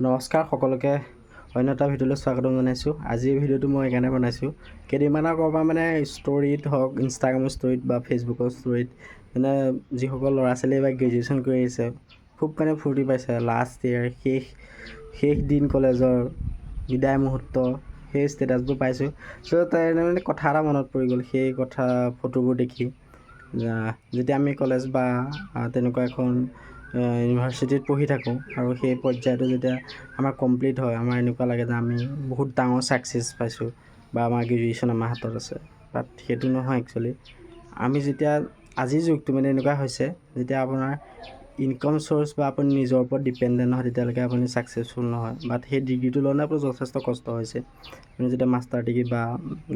নমস্কাৰ সকলোকে অন্য এটা ভিডিঅ'লৈ স্বাগতম জনাইছোঁ। আজিৰ ভিডিঅ'টো মই এইকাৰণে বনাইছোঁ, কেইদিনমানৰ আগৰ পৰা মানে ষ্টৰীত হওক, ইনষ্টাগ্ৰামৰ ষ্টৰীত বা ফেচবুকৰ ষ্টৰীত মানে যিসকল ল'ৰা ছোৱালীয়ে এইবাৰ গ্ৰেজুৱেশ্যন কৰি আহিছে খুব মানে ফূৰ্তি পাইছে। লাষ্ট ইয়েৰ শেষ দিন কলেজৰ বিদায় মুহূৰ্ত সেই ষ্টেটাছবোৰ পাইছোঁ। চ' তাই মানে কথা এটা মনত পৰি গ'ল সেই কথা ফটোবোৰ দেখি। যেতিয়া আমি কলেজ বা তেনেকুৱা এখন ইউনিভাৰ্চিটিত পঢ়ি থাকোঁ আৰু সেই পৰ্যায়টো যেতিয়া আমাৰ কমপ্লিট হয়, আমাৰ এনেকুৱা লাগে যে আমি বহুত ডাঙৰ ছাকচেছ পাইছোঁ বা আমাৰ গ্ৰেজুৱেশ্যন আমাৰ হাতত আছে। বাট সেইটো নহয় একচুৱেলি। আমি যেতিয়া আজিৰ যুগটো মানে এনেকুৱা হৈছে, যেতিয়া আপোনাৰ ইনকাম চ'ৰ্চ বা আপুনি নিজৰ ওপৰত ডিপেণ্ডেণ্ট নহয় তেতিয়ালৈকে আপুনি ছাকচেছফুল নহয়। বাট সেই ডিগ্ৰীটো লওঁতে আপোনাৰ যথেষ্ট কষ্ট হৈছে। আপুনি যেতিয়া মাষ্টাৰ ডিগ্ৰী বা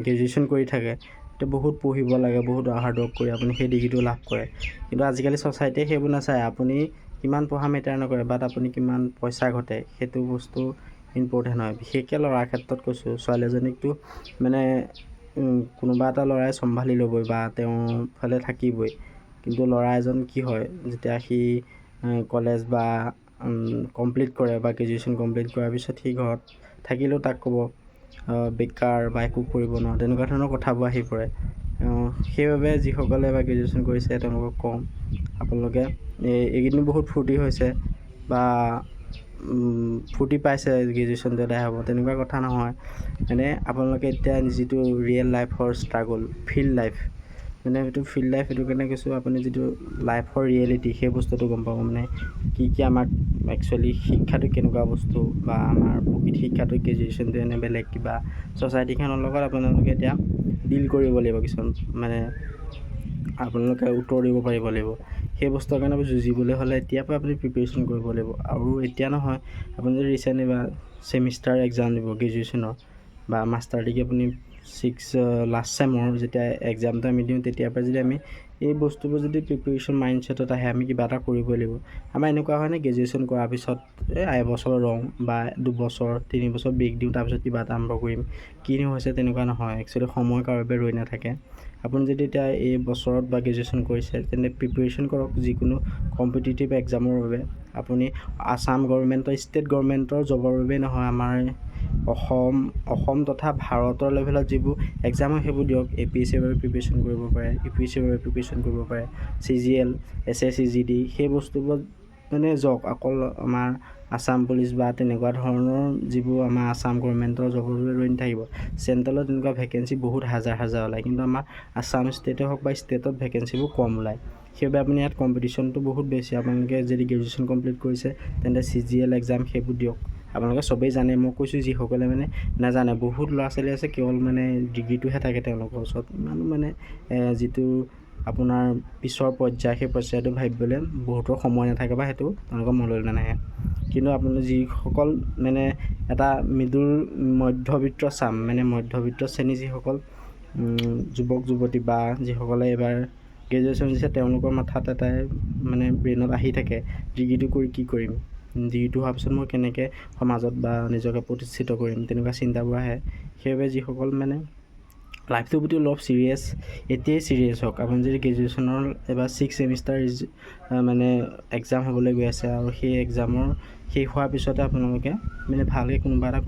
গ্ৰেজুৱেশ্যন কৰি থাকে তেতিয়া বহুত পঢ়িব লাগে, বহুত হাৰ্ডৱৰ্ক কৰি আপুনি সেই ডিগ্ৰীটো লাভ কৰে। কিন্তু আজিকালি ছ'চাইটিয়ে সেইবোৰ নাচায়। আপুনি কিমান পঢ়া মেটাৰ নকৰে, বাট আপুনি কিমান পইচা ঘটে সেইটো বস্তু ইম্পৰ্টেণ্ট হয়। বিশেষকৈ ল'ৰাৰ ক্ষেত্ৰত কৈছোঁ, ছোৱালী এজনীকতো মানে কোনোবা এটা ল'ৰাই চম্ভালি ল'বই বা তেওঁৰ ফালে থাকিবই। কিন্তু ল'ৰা এজন কি হয়, যেতিয়া সি কলেজ বা কমপ্লিট কৰে বা গ্ৰেজুৱেশ্যন কমপ্লিট কৰাৰ পিছত সি ঘৰত থাকিলেও তাক ক'ব বেকাৰ বা একো কৰিব নোৱাৰোঁ, তেনেকুৱা ধৰণৰ কথাবোৰ আহি পৰে। সেইবাবে যিসকলে বা গ্ৰেজুৱেশ্যন কৰিছে তেওঁলোকক কওঁ, আপোনালোকে এইকেইদিন বহুত ফূৰ্তি হৈছে বা ফূৰ্তি পাইছে গ্ৰেজুৱেশ্যনটো এদায় হ'ব, তেনেকুৱা কথা নহয়। মানে আপোনালোকে এতিয়া যিটো ৰিয়েল লাইফৰ ষ্ট্ৰাগল, ফিল্ড লাইফ, মানে সেইটো ফিল্ড লাইফ এইটো কাৰণে কৈছোঁ, আপুনি যিটো লাইফৰ ৰিয়েলিটি সেই বস্তুটো গম পাব। মানে কি আমাক একচুৱেলি শিক্ষাটো কেনেকুৱা বস্তু বা আমাৰ প্ৰকৃত শিক্ষাটো গ্ৰেজুৱেশ্যনটো এনে বেলেগ কিবা ছ'চাইটিখনৰ লগত আপোনালোকে এতিয়া ডিল কৰিব লাগিব। কিছুমান মানে আপোনালোকে উত্তৰ দিব পাৰিব লাগিব। সেই বস্তুৰ কাৰণে যুঁজিবলৈ হ'লে এতিয়াৰ পৰা আপুনি প্ৰিপেৰেশ্যন কৰিব লাগিব। আৰু এতিয়া নহয়, আপুনি যদি ৰিচেণ্টলি বা ছেমিষ্টাৰ এক্সাম দিব গ্ৰেজুৱেশ্যনৰ বা মাষ্টাৰ ডিগ্ৰী আপুনি লাষ্ট ছেমৰ যেতিয়া এক্সামটো আমি দিওঁ তেতিয়াৰ পৰা যদি আমি এই বস্তুবোৰ যদি প্ৰিপেৰেশ্যন মাইণ্ডছেটত আহে, আমি কিবা এটা কৰিবই লাগিব। আমাৰ এনেকুৱা হয় নে, গ্ৰেজুৱেশ্যন কৰাৰ পিছত এবছৰ ৰওঁ বা 2 বছৰ 3 বছৰ ব্ৰেক দিওঁ, তাৰপিছত কিবা এটা আৰম্ভ কৰিম, কিনো হৈছে তেনেকুৱা নহয়। একচুৱেলি সময় কাৰো বাবে ৰৈ নাথাকে। আপুনি যদি এতিয়া এই বছৰত বা গ্ৰেজুৱেশ্যন কৰিছে তেন্তে প্ৰিপেৰেশ্যন কৰক যিকোনো কম্পিটিটিভ এক্সামৰ বাবে। আপুনি আসাম গভৰ্ণমেণ্টৰ, ষ্টেট গভৰ্ণমেণ্টৰ জবৰ বাবেই নহয়, আমাৰ অসম তথা ভাৰতৰ লেভেলত যিবোৰ এক্সাম হয় সেইবোৰ দিয়ক। APSCৰ বাবে প্ৰিপেৰেশ্যন কৰিব পাৰে, UPSCৰ বাবে প্ৰিপেৰেশ্যন কৰিব পাৰে, CGL, SSC, GD সেই বস্তুবোৰ মানে যাওক। অকল আমাৰ আসাম পুলিচ বা তেনেকুৱা ধৰণৰ যিবোৰ আমাৰ আসাম গভৰ্ণমেণ্টৰ জবৰ বাবে ৰৈ নাথাকিব। চেণ্ট্ৰেলত তেনেকুৱা ভেকেঞ্চি বহুত হাজাৰ ওলায়, কিন্তু আমাৰ আসাম ষ্টেটে হওক বা ষ্টেটত ভেকেঞ্চিবোৰ কম ওলায়। সেইবাবে আপুনি ইয়াত কম্পিটিশ্যনটো বহুত বেছি। আপোনালোকে যদি গ্ৰেজুৱেশ্যন কমপ্লিট কৰিছে তেন্তে CGL এক্সাম সেইবোৰ দিয়ক। আপোনালোকে চবেই জানে, মই কৈছোঁ যিসকলে মানে নাজানে, বহুত ল'ৰা ছোৱালী আছে কেৱল মানে ডিগ্ৰীটোহে থাকে তেওঁলোকৰ ওচৰত, ইমানো মানে যিটো আপোনাৰ পিছৰ পৰ্যায় সেই পৰ্যায়টো ভাবিবলৈ বহুতৰ সময় নাথাকে বা সেইটো তেওঁলোকৰ মনলৈ নাহে। কিন্তু আপোনালোকে যিসকল মানে এটা মধ্যবিত্ত চাম, মানে মধ্যবিত্ত শ্ৰেণী যিসকল যুৱক যুৱতী বা যিসকলে এইবাৰ গ্ৰেজুৱেশ্যন দিছে, তেওঁলোকৰ মাথাত এটাই মানে ব্ৰেইনত আহি থাকে, ডিগ্ৰীটো কৰি কি কৰিম, ডিগ্ৰীটো হোৱাৰ পিছত মই কেনেকৈ সমাজত বা নিজকে প্ৰতিষ্ঠিত কৰিম, তেনেকুৱা চিন্তাবোৰ আহে। সেইবাবে যিসকল মানে লাইফটোৰ প্ৰতি অলপ চিৰিয়াছ, এতিয়াই চিৰিয়াছ হওক। আপুনি যদি গ্ৰেজুৱেশ্যনৰ এবাৰ 6 ছেমিষ্টাৰ মানে এক্সাম হ'বলৈ গৈ আছে আৰু সেই এক্সামৰ শেষ হোৱাৰ পিছতে আপোনালোকে মানে ভালকৈ কোনোবা এটা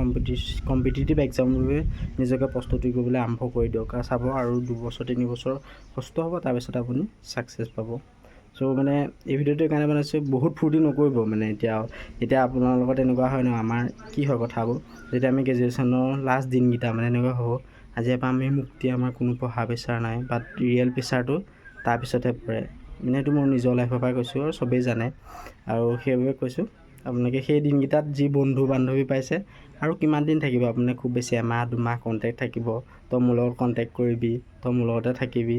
কম্পিটিটিভ এক্সামৰ বাবে নিজকে প্ৰস্তুতি কৰিবলৈ আৰম্ভ কৰি দিয়ক। আৰু চাব আৰু 2 বছৰ 3 বছৰ কষ্ট হ'ব, তাৰপিছত আপুনি ছাকচেছ পাব। চ' মানে এই ভিডিঅ'টো কাৰণে বনাইছোঁ, বহুত ফূৰ্তি নকৰিব। মানে এতিয়া আপোনাৰ লগত এনেকুৱা হয় ন, আমাৰ কি হয় কথাবোৰ, যেতিয়া আমি গ্ৰেজুৱেশ্যনৰ লাষ্ট দিনকেইটা মানে এনেকুৱা হ'ব, আজিৰ পৰা আমি মুক্তি, আমাৰ কোনো পঢ়া প্ৰেছাৰ নাই, বাট ৰিয়েল প্ৰেছাৰটো তাৰপিছতহে পৰে। মানে এইটো মোৰ নিজৰ লাইফৰ পৰা কৈছোঁ আৰু চবেই জানে। আৰু সেইবাবে কৈছোঁ, আপোনালোকে সেই দিনকেইটাত যি বন্ধু বান্ধৱী পাইছে আৰু কিমান দিন থাকিব, আপোনাৰ খুব বেছি এমাহ 2 মাহ কণ্টেক্ট থাকিব। তই মোৰ লগত কণ্টেক্ট কৰিবি, তই মোৰ লগতে থাকিবি,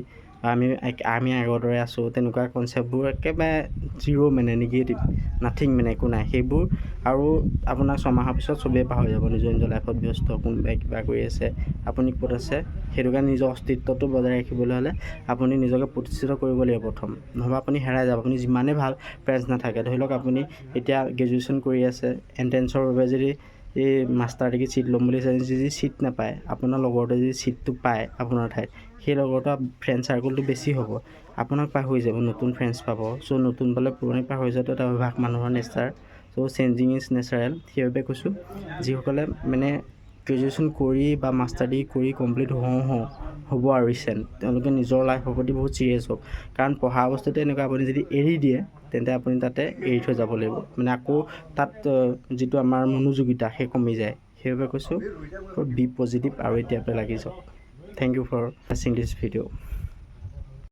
আমি আগৰ দৰে আছোঁ, তেনেকুৱা কনচেপ্টবোৰ একেবাৰে জিৰ', মানে নিগেটিভ, নাথিং, মানে একো নাই সেইবোৰ। আৰু আপোনাৰ 6 মাহৰ পিছত চবেই পাহৰি যাব, নিজৰ লাইফত ব্যস্ত, কোনোবাই কিবা কৰি আছে, আপুনি ক'ত আছে। সেইটো কাৰণে নিজৰ অস্তিত্বটো বজাই ৰাখিবলৈ হ'লে আপুনি নিজকে প্ৰতিষ্ঠিত কৰিব লাগিব প্ৰথম, নহ'বা আপুনি হেৰাই যাব। আপুনি যিমানেই ভাল ফ্ৰেণ্ডছ নাথাকে, ধৰি লওক আপুনি এতিয়া গ্ৰেজুৱেশ্যন কৰি আছে, এণ্ট্ৰেঞ্চৰ বাবে যদি এই মাষ্টাৰ ডিগ্ৰী ছিট ল'ম বুলি যদি ছিট নাপায়, আপোনাৰ লগৰটোৱে যদি ছিটটো পায় আপোনাৰ ঠাইত, সেই লগৰটোৰ ফ্ৰেণ্ড চাৰ্কলটো বেছি হ'ব, আপোনাক পাহৰি যাব, নতুন ফ্ৰেণ্ডছ পাব। চ' নতুন পালে পুৰণি পাহৰি যোৱাটো এটা অভ্যাস মানুহৰ nature. So' changing is natural. সেইবাবে কৈছোঁ যিসকলে মানে গ্ৰেজুৱেশ্যন কৰি বা মাষ্টাৰ ডিগ্ৰী কৰি কমপ্লিট হ'ব আৰু ৰিচেণ্ট, তেওঁলোকে নিজৰ লাইফৰ প্ৰতি বহুত ছিৰিয়াছ হওক। কাৰণ পঢ়া বস্তুটো এনেকুৱা, আপুনি যদি এৰি দিয়ে তেন্তে আপুনি তাতে এৰি থৈ যাব লাগিব, মানে আকৌ তাত যিটো আমাৰ মনোযোগিতা সেই কমি যায়। সেইবাবে কৈছোঁ বি পজিটিভ আৰু এতিয়াৰ পৰা লাগি যাওক। থেংক ইউ ফৰ ৱাচিং দিছ ভিডিঅ'।